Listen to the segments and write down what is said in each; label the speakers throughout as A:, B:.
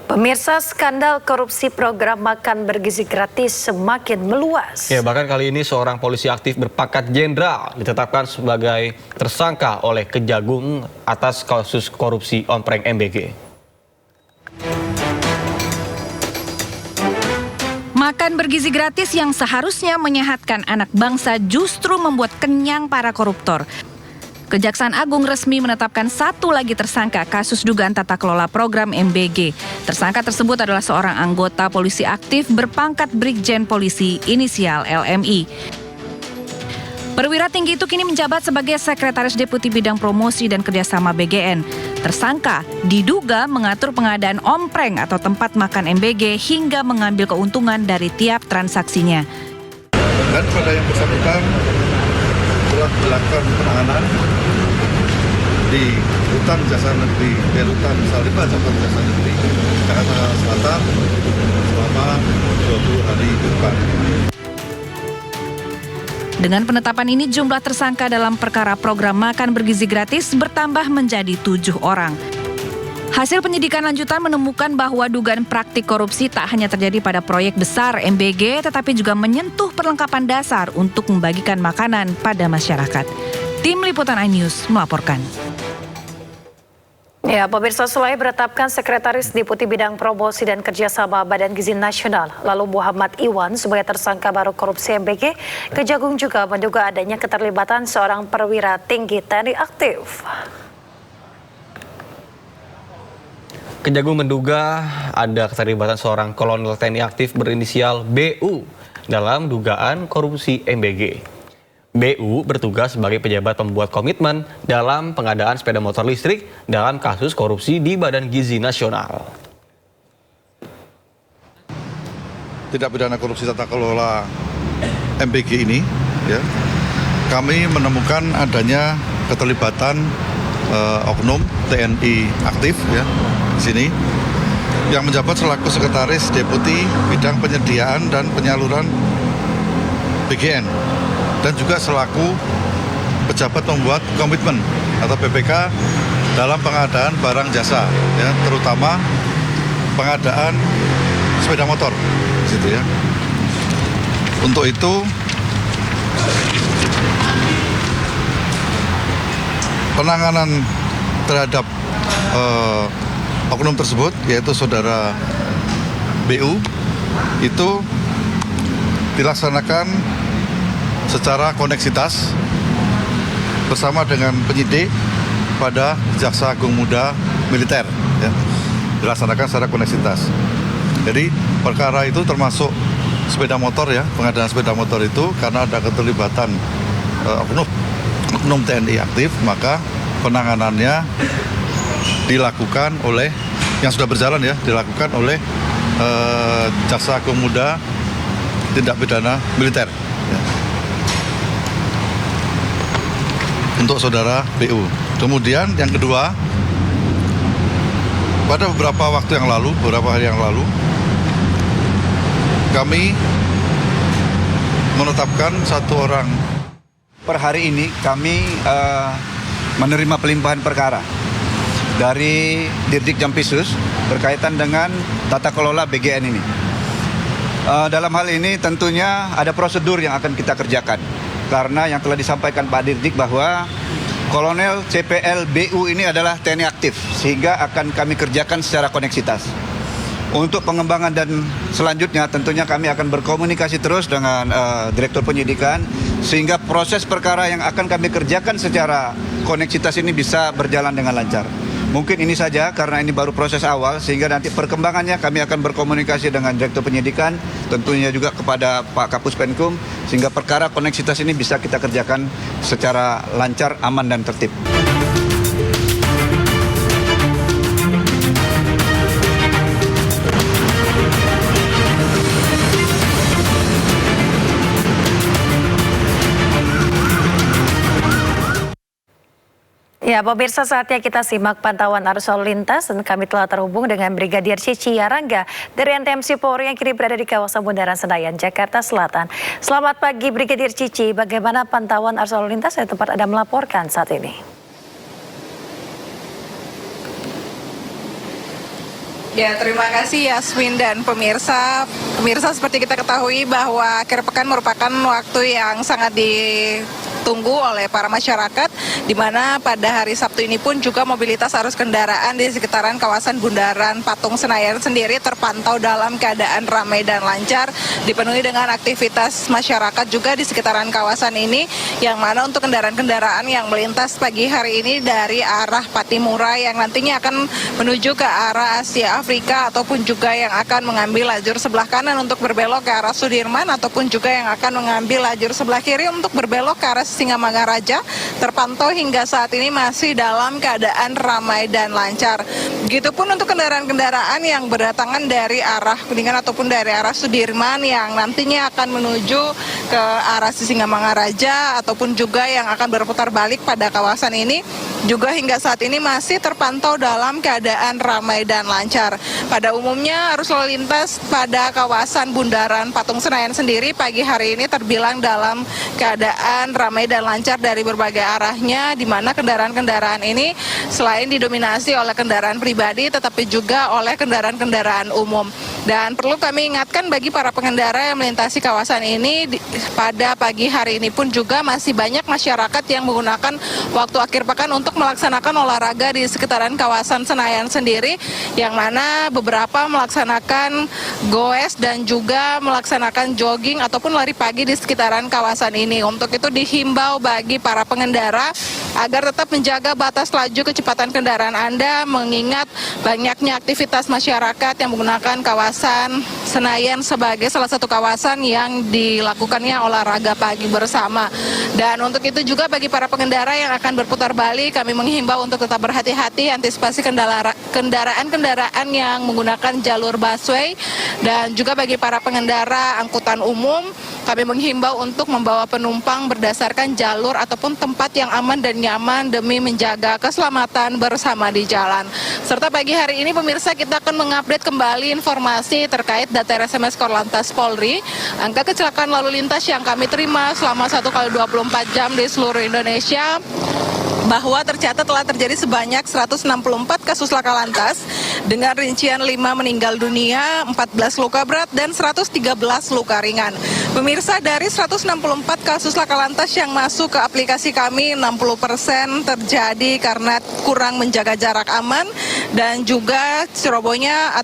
A: Pemirsa, skandal korupsi program makan bergizi gratis semakin meluas.
B: Ya, bahkan kali ini seorang polisi aktif berpangkat jenderal ditetapkan sebagai tersangka oleh Kejagung atas kasus korupsi Ompreng MBG.
C: Makan bergizi gratis yang seharusnya menyehatkan anak bangsa justru membuat kenyang para koruptor. Kejaksaan Agung resmi menetapkan satu lagi tersangka kasus dugaan tata kelola program MBG. Tersangka tersebut adalah seorang anggota polisi aktif berpangkat Brigjen Polisi inisial LMI. Perwira tinggi itu kini menjabat sebagai Sekretaris Deputi Bidang Promosi dan Kerjasama BGN. Tersangka diduga mengatur pengadaan ompreng atau tempat makan MBG hingga mengambil keuntungan dari tiap transaksinya.
D: Dan pada yang bersangkutan telah dilakukan penahanan di Rutan Jasa Negeri, Rutan Salemba Jasa Negeri, Jakarta Selatan selama 20 hari ke depan.
C: Dengan penetapan ini, jumlah tersangka dalam perkara program makan bergizi gratis bertambah menjadi 7 orang. Hasil penyidikan lanjutan menemukan bahwa dugaan praktik korupsi tak hanya terjadi pada proyek besar MBG, tetapi juga menyentuh perlengkapan dasar untuk membagikan makanan pada masyarakat. Tim Liputan iNews melaporkan.
A: Ya, pemirsa, selain beretapkan Sekretaris Deputi Bidang Promosi dan Kerjasama Badan Gizi Nasional, lalu Muhammad Iwan sebagai tersangka baru korupsi MBG, Kejagung juga menduga adanya keterlibatan seorang perwira tinggi TNI aktif.
B: Kejagung menduga ada keterlibatan seorang kolonel TNI aktif berinisial BU dalam dugaan korupsi MBG. BU bertugas sebagai pejabat pembuat komitmen dalam pengadaan sepeda motor listrik dalam kasus korupsi di Badan Gizi Nasional.
D: Tindak pidana korupsi tata kelola MBG ini, ya, kami menemukan adanya keterlibatan oknum TNI aktif, ya, di sini yang menjabat selaku Sekretaris Deputi Bidang Penyediaan dan Penyaluran BGN dan juga selaku pejabat pembuat komitmen atau PPK dalam pengadaan barang jasa, ya, terutama pengadaan sepeda motor, gitu ya. Untuk itu penanganan terhadap oknum tersebut, yaitu saudara BU, itu dilaksanakan secara koneksitas bersama dengan penyidik pada Jaksa Agung Muda Militer, ya, dilaksanakan secara koneksitas. Jadi perkara itu termasuk sepeda motor, ya, pengadaan sepeda motor itu karena ada keterlibatan oknum TNI aktif, maka penanganannya dilakukan oleh yang sudah berjalan, ya, dilakukan oleh Jaksa Agung Muda Tindak Pidana Militer, ya, untuk saudara BU. Kemudian yang kedua, pada beberapa hari yang lalu, kami menetapkan satu orang.
E: Per hari ini kami menerima pelimpahan perkara dari Dirdik Jampisus berkaitan dengan tata kelola BGN ini. Dalam hal ini tentunya ada prosedur yang akan kita kerjakan. Karena yang telah disampaikan Pak Dirdik bahwa Kolonel CPL BU ini adalah TNI aktif, sehingga akan kami kerjakan secara koneksitas. Untuk pengembangan dan selanjutnya tentunya kami akan berkomunikasi terus dengan Direktur Penyidikan, sehingga proses perkara yang akan kami kerjakan secara koneksitas ini bisa berjalan dengan lancar. Mungkin ini saja karena ini baru proses awal, sehingga nanti perkembangannya kami akan berkomunikasi dengan Direktur Penyidikan, tentunya juga kepada Pak Kapus Penkum, sehingga perkara koneksitas ini bisa kita kerjakan secara lancar, aman, dan tertib.
A: Ya, pemirsa, saatnya kita simak pantauan arus lalu lintas dan kami telah terhubung dengan Brigadir Cici Yarangga dari NTMC Polri yang kini berada di kawasan Bundaran Senayan, Jakarta Selatan. Selamat pagi Brigadir Cici, bagaimana pantauan arus lalu lintas yang tempat Anda melaporkan saat ini?
F: Ya, terima kasih Yasmin dan pemirsa. Pemirsa, seperti kita ketahui bahwa akhir pekan merupakan waktu yang sangat ditunggu oleh para masyarakat, di mana pada hari Sabtu ini pun juga mobilitas arus kendaraan di sekitaran kawasan Bundaran Patung Senayan sendiri terpantau dalam keadaan ramai dan lancar, dipenuhi dengan aktivitas masyarakat juga di sekitaran kawasan ini, yang mana untuk kendaraan-kendaraan yang melintas pagi hari ini dari arah Patimura yang nantinya akan menuju ke arah Asia Afrika ataupun juga yang akan mengambil lajur sebelah kanan untuk berbelok ke arah Sudirman ataupun juga yang akan mengambil lajur sebelah kiri untuk berbelok ke arah Singamangaraja terpantau hingga saat ini masih dalam keadaan ramai dan lancar. Begitupun untuk kendaraan-kendaraan yang berdatangan dari arah Kuningan ataupun dari arah Sudirman yang nantinya akan menuju ke arah Singamangaraja ataupun juga yang akan berputar balik pada kawasan ini juga hingga saat ini masih terpantau dalam keadaan ramai dan lancar. Pada umumnya arus lalu lintas pada kawasan Bundaran Patung Senayan sendiri pagi hari ini terbilang dalam keadaan ramai dan lancar dari berbagai arahnya, di mana kendaraan-kendaraan ini selain didominasi oleh kendaraan pribadi tetapi juga oleh kendaraan-kendaraan umum. Dan perlu kami ingatkan bagi para pengendara yang melintasi kawasan ini pada pagi hari ini pun juga masih banyak masyarakat yang menggunakan waktu akhir pekan untuk melaksanakan olahraga di sekitaran kawasan Senayan sendiri, yang mana beberapa melaksanakan goes dan juga melaksanakan jogging ataupun lari pagi di sekitaran kawasan ini. Untuk itu dihimbau bagi para pengendara agar tetap menjaga batas laju kecepatan kendaraan Anda, mengingat banyaknya aktivitas masyarakat yang menggunakan kawasan Senayan sebagai salah satu kawasan yang dilakukannya olahraga pagi bersama. Dan untuk itu juga bagi para pengendara yang akan berputar balik, kami menghimbau untuk tetap berhati-hati, antisipasi kendaraan-kendaraan yang menggunakan jalur busway. Dan juga bagi para pengendara angkutan umum, kami menghimbau untuk membawa penumpang berdasarkan jalur ataupun tempat yang aman dan nyaman demi menjaga keselamatan bersama di jalan. Serta pagi hari ini pemirsa, kita akan mengupdate kembali informasi terkait data RSMS Korlantas Polri, angka kecelakaan lalu lintas yang kami terima selama 1x24 jam di seluruh Indonesia, bahwa tercatat telah terjadi sebanyak 164 kasus laka lantas dengan rincian 5 meninggal dunia, 14 luka berat, dan 113 luka ringan. Pemirsa, dari 164 kasus laka lantas yang masuk ke aplikasi kami, 60% terjadi karena kurang menjaga jarak aman dan juga cerobohnya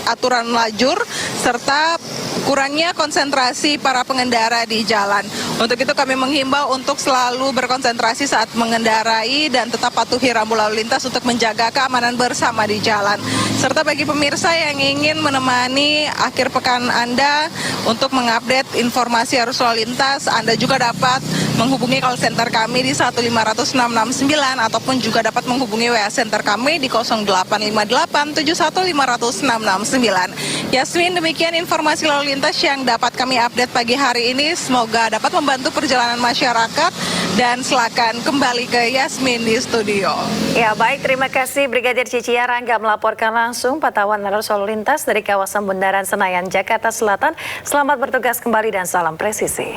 F: aturan lajur serta kurangnya konsentrasi para pengendara di jalan. Untuk itu kami menghimbau untuk selalu berkonsentrasi saat mengendarai dan tetap patuhi rambu lalu lintas untuk menjaga keamanan bersama di jalan. Serta bagi pemirsa yang ingin menemani akhir pekan Anda untuk mengupdate informasi arus lalu lintas, Anda juga dapat menghubungi call center kami di 1500669 ataupun juga dapat menghubungi WA center kami di 0858 7150669. Yasmin, demikian informasi lalu lintas yang dapat kami update pagi hari ini. Semoga dapat membantu perjalanan masyarakat, dan silakan kembali ke Yasmin di studio.
A: Ya, baik, terima kasih Brigadir Cici Yarangga melaporkan langsung pantauan arus lalu lintas dari kawasan Bundaran Senayan, Jakarta Selatan. Selamat bertugas kembali dan salam presisi.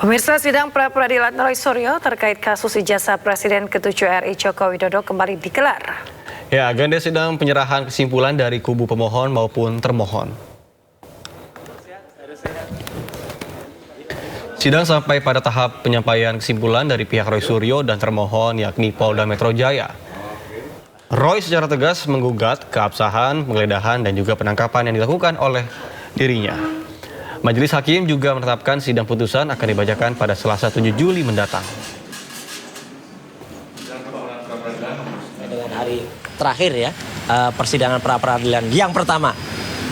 A: Pemirsa, sidang pra-peradilan Roy Suryo terkait kasus ijazah Presiden ke-7 RI Joko Widodo kembali digelar.
B: Ya, agenda sidang penyerahan kesimpulan dari kubu pemohon maupun termohon. Sidang sampai pada tahap penyampaian kesimpulan dari pihak Roy Suryo dan termohon yakni Polda Metro Jaya. Roy secara tegas menggugat keabsahan, penggeledahan, dan juga penangkapan yang dilakukan oleh dirinya. Majelis Hakim juga menetapkan sidang putusan akan dibacakan pada Selasa 7 Juli mendatang.
G: Dengan hari terakhir ya, persidangan pra-peradilan yang pertama,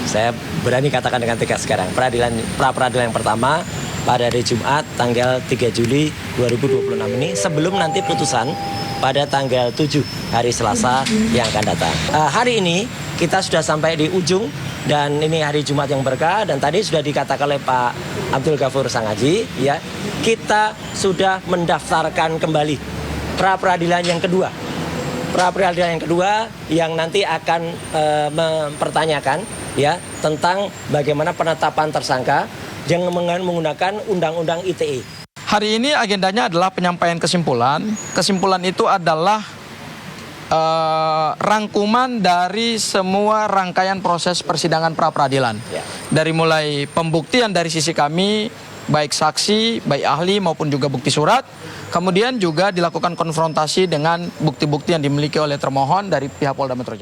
G: saya berani katakan dengan tegas sekarang, pra-peradilan yang pertama pada hari Jumat tanggal 3 Juli 2026 ini, sebelum nanti putusan pada tanggal 7 hari Selasa yang akan datang. Hari ini kita sudah sampai di ujung, dan ini hari Jumat yang berkah, dan tadi sudah dikatakan oleh Pak Abdul Ghafur Sangaji, ya, kita sudah mendaftarkan kembali pra-peradilan yang kedua pra peradilan yang kedua yang nanti akan mempertanyakan ya tentang bagaimana penetapan tersangka yang menggunakan Undang-Undang ITE.
H: Hari ini agendanya adalah penyampaian kesimpulan. Kesimpulan itu adalah rangkuman dari semua rangkaian proses persidangan pra peradilan.
G: Ya.
H: Dari mulai pembuktian dari sisi kami, baik saksi, baik ahli maupun juga bukti surat. Kemudian juga dilakukan konfrontasi dengan bukti-bukti yang dimiliki oleh termohon dari pihak Polda Metro Jaya.